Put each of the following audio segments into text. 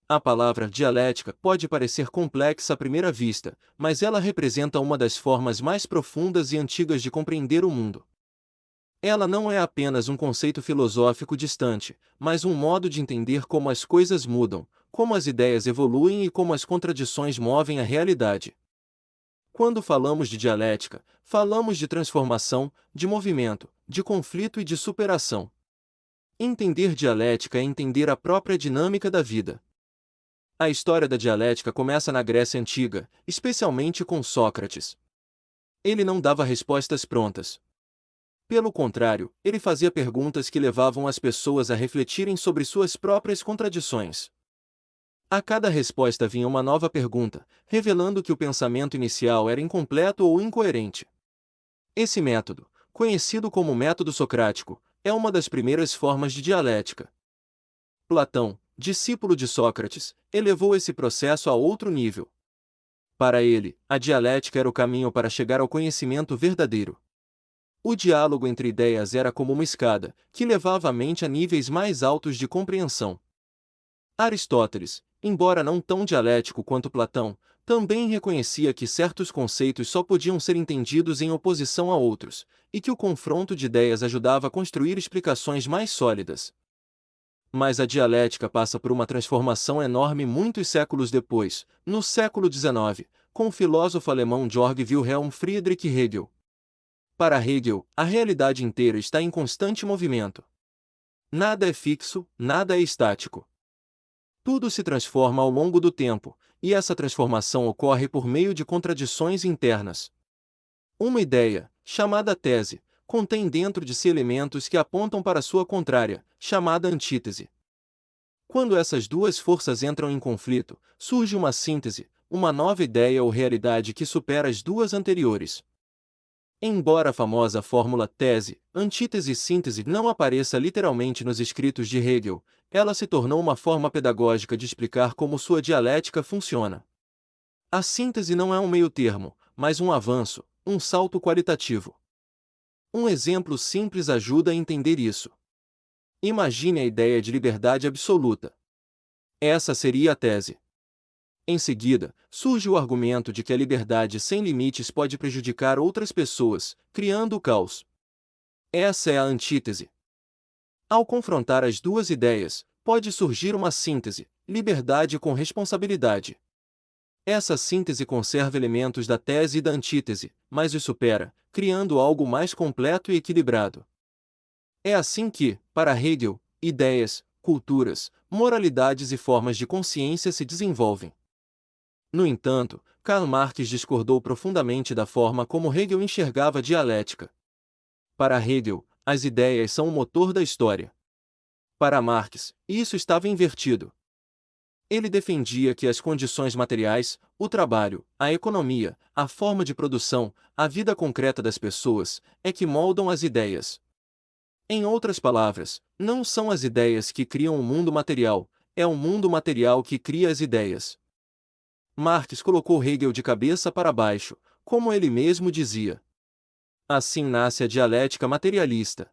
A palavra dialética pode parecer complexa à primeira vista, mas ela representa uma das formas mais profundas e antigas de compreender o mundo. Ela não é apenas um conceito filosófico distante, mas um modo de entender como as coisas mudam, como as ideias evoluem e como as contradições movem a realidade. Quando falamos de dialética, falamos de transformação, de movimento, de conflito e de superação. Entender dialética é entender a própria dinâmica da vida. A história da dialética começa na Grécia Antiga, especialmente com Sócrates. Ele não dava respostas prontas. Pelo contrário, ele fazia perguntas que levavam as pessoas a refletirem sobre suas próprias contradições. A cada resposta vinha uma nova pergunta, revelando que o pensamento inicial era incompleto ou incoerente. Esse método, conhecido como método socrático, é uma das primeiras formas de dialética. Platão, discípulo de Sócrates, elevou esse processo a outro nível. Para ele, a dialética era o caminho para chegar ao conhecimento verdadeiro. O diálogo entre ideias era como uma escada, que levava a mente a níveis mais altos de compreensão. Aristóteles, embora não tão dialético quanto Platão, também reconhecia que certos conceitos só podiam ser entendidos em oposição a outros, e que o confronto de ideias ajudava a construir explicações mais sólidas. Mas a dialética passa por uma transformação enorme muitos séculos depois, no século XIX, com o filósofo alemão Georg Wilhelm Friedrich Hegel. Para Hegel, a realidade inteira está em constante movimento. Nada é fixo, nada é estático. Tudo se transforma ao longo do tempo, e essa transformação ocorre por meio de contradições internas. Uma ideia, chamada tese, contém dentro de si elementos que apontam para sua contrária, chamada antítese. Quando essas duas forças entram em conflito, surge uma síntese, uma nova ideia ou realidade que supera as duas anteriores. Embora a famosa fórmula tese, antítese e síntese não apareça literalmente nos escritos de Hegel, ela se tornou uma forma pedagógica de explicar como sua dialética funciona. A síntese não é um meio-termo, mas um avanço, um salto qualitativo. Um exemplo simples ajuda a entender isso. Imagine a ideia de liberdade absoluta. Essa seria a tese. Em seguida, surge o argumento de que a liberdade sem limites pode prejudicar outras pessoas, criando o caos. Essa é a antítese. Ao confrontar as duas ideias, pode surgir uma síntese, liberdade com responsabilidade. Essa síntese conserva elementos da tese e da antítese, mas os supera, criando algo mais completo e equilibrado. É assim que, para Hegel, ideias, culturas, moralidades e formas de consciência se desenvolvem. No entanto, Karl Marx discordou profundamente da forma como Hegel enxergava a dialética. Para Hegel, as ideias são o motor da história. Para Marx, isso estava invertido. Ele defendia que as condições materiais, o trabalho, a economia, a forma de produção, a vida concreta das pessoas, é que moldam as ideias. Em outras palavras, não são as ideias que criam o mundo material, é o mundo material que cria as ideias. Marx colocou Hegel de cabeça para baixo, como ele mesmo dizia. Assim nasce a dialética materialista.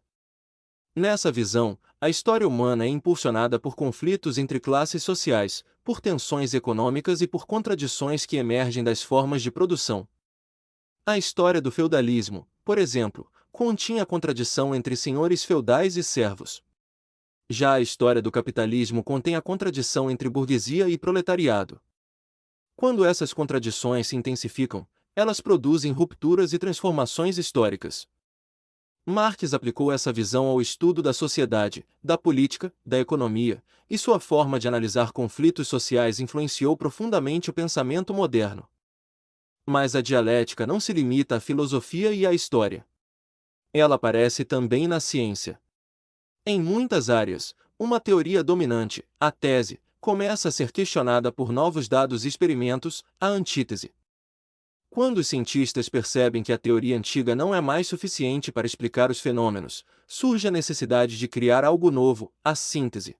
Nessa visão, a história humana é impulsionada por conflitos entre classes sociais, por tensões econômicas e por contradições que emergem das formas de produção. A história do feudalismo, por exemplo, continha a contradição entre senhores feudais e servos. Já a história do capitalismo contém a contradição entre burguesia e proletariado. Quando essas contradições se intensificam, elas produzem rupturas e transformações históricas. Marx aplicou essa visão ao estudo da sociedade, da política, da economia, e sua forma de analisar conflitos sociais influenciou profundamente o pensamento moderno. Mas a dialética não se limita à filosofia e à história. Ela aparece também na ciência. Em muitas áreas, uma teoria dominante, a tese, começa a ser questionada por novos dados e experimentos, a antítese. Quando os cientistas percebem que a teoria antiga não é mais suficiente para explicar os fenômenos, surge a necessidade de criar algo novo, a síntese.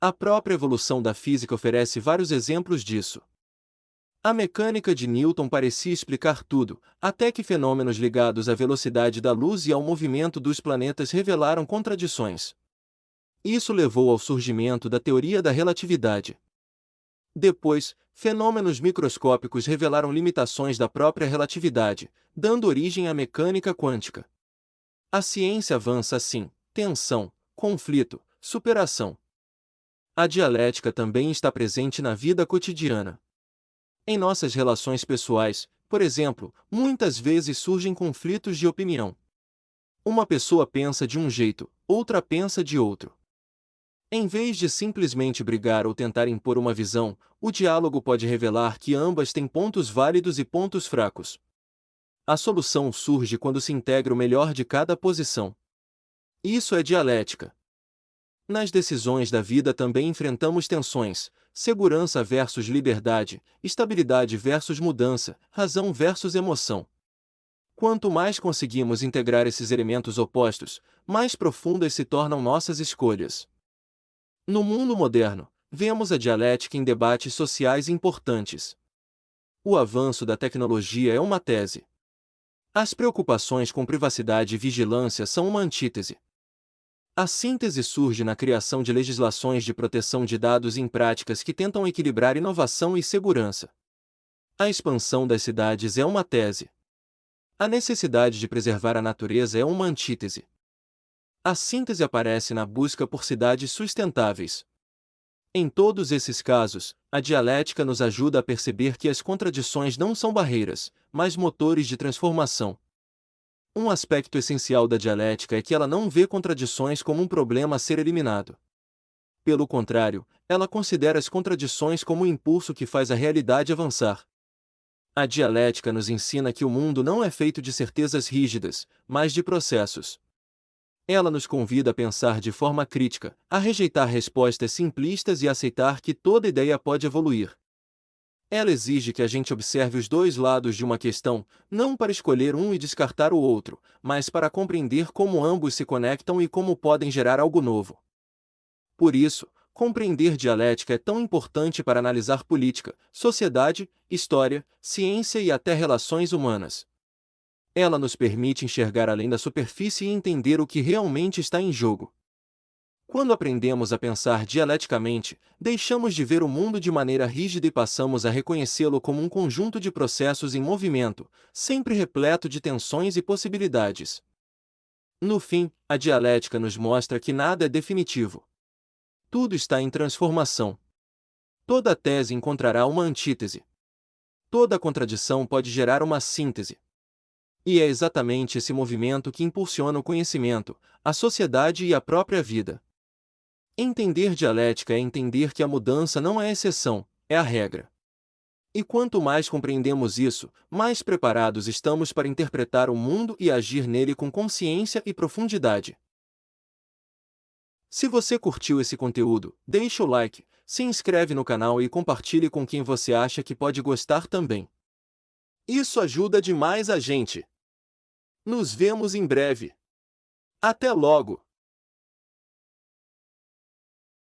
A própria evolução da física oferece vários exemplos disso. A mecânica de Newton parecia explicar tudo, até que fenômenos ligados à velocidade da luz e ao movimento dos planetas revelaram contradições. Isso levou ao surgimento da teoria da relatividade. Depois, fenômenos microscópicos revelaram limitações da própria relatividade, dando origem à mecânica quântica. A ciência avança assim: tensão, conflito, superação. A dialética também está presente na vida cotidiana. Em nossas relações pessoais, por exemplo, muitas vezes surgem conflitos de opinião. Uma pessoa pensa de um jeito, outra pensa de outro. Em vez de simplesmente brigar ou tentar impor uma visão, o diálogo pode revelar que ambas têm pontos válidos e pontos fracos. A solução surge quando se integra o melhor de cada posição. Isso é dialética. Nas decisões da vida também enfrentamos tensões: segurança versus liberdade, estabilidade versus mudança, razão versus emoção. Quanto mais conseguimos integrar esses elementos opostos, mais profundas se tornam nossas escolhas. No mundo moderno, vemos a dialética em debates sociais importantes. O avanço da tecnologia é uma tese. As preocupações com privacidade e vigilância são uma antítese. A síntese surge na criação de legislações de proteção de dados em práticas que tentam equilibrar inovação e segurança. A expansão das cidades é uma tese. A necessidade de preservar a natureza é uma antítese. A síntese aparece na busca por cidades sustentáveis. Em todos esses casos, a dialética nos ajuda a perceber que as contradições não são barreiras, mas motores de transformação. Um aspecto essencial da dialética é que ela não vê contradições como um problema a ser eliminado. Pelo contrário, ela considera as contradições como um impulso que faz a realidade avançar. A dialética nos ensina que o mundo não é feito de certezas rígidas, mas de processos. Ela nos convida a pensar de forma crítica, a rejeitar respostas simplistas e a aceitar que toda ideia pode evoluir. Ela exige que a gente observe os dois lados de uma questão, não para escolher um e descartar o outro, mas para compreender como ambos se conectam e como podem gerar algo novo. Por isso, compreender dialética é tão importante para analisar política, sociedade, história, ciência e até relações humanas. Ela nos permite enxergar além da superfície e entender o que realmente está em jogo. Quando aprendemos a pensar dialeticamente, deixamos de ver o mundo de maneira rígida e passamos a reconhecê-lo como um conjunto de processos em movimento, sempre repleto de tensões e possibilidades. No fim, a dialética nos mostra que nada é definitivo. Tudo está em transformação. Toda tese encontrará uma antítese. Toda contradição pode gerar uma síntese. E é exatamente esse movimento que impulsiona o conhecimento, a sociedade e a própria vida. Entender dialética é entender que a mudança não é a exceção, é a regra. E quanto mais compreendemos isso, mais preparados estamos para interpretar o mundo e agir nele com consciência e profundidade. Se você curtiu esse conteúdo, deixa o like, se inscreve no canal e compartilhe com quem você acha que pode gostar também. Isso ajuda demais a gente. Nos vemos em breve. Até logo!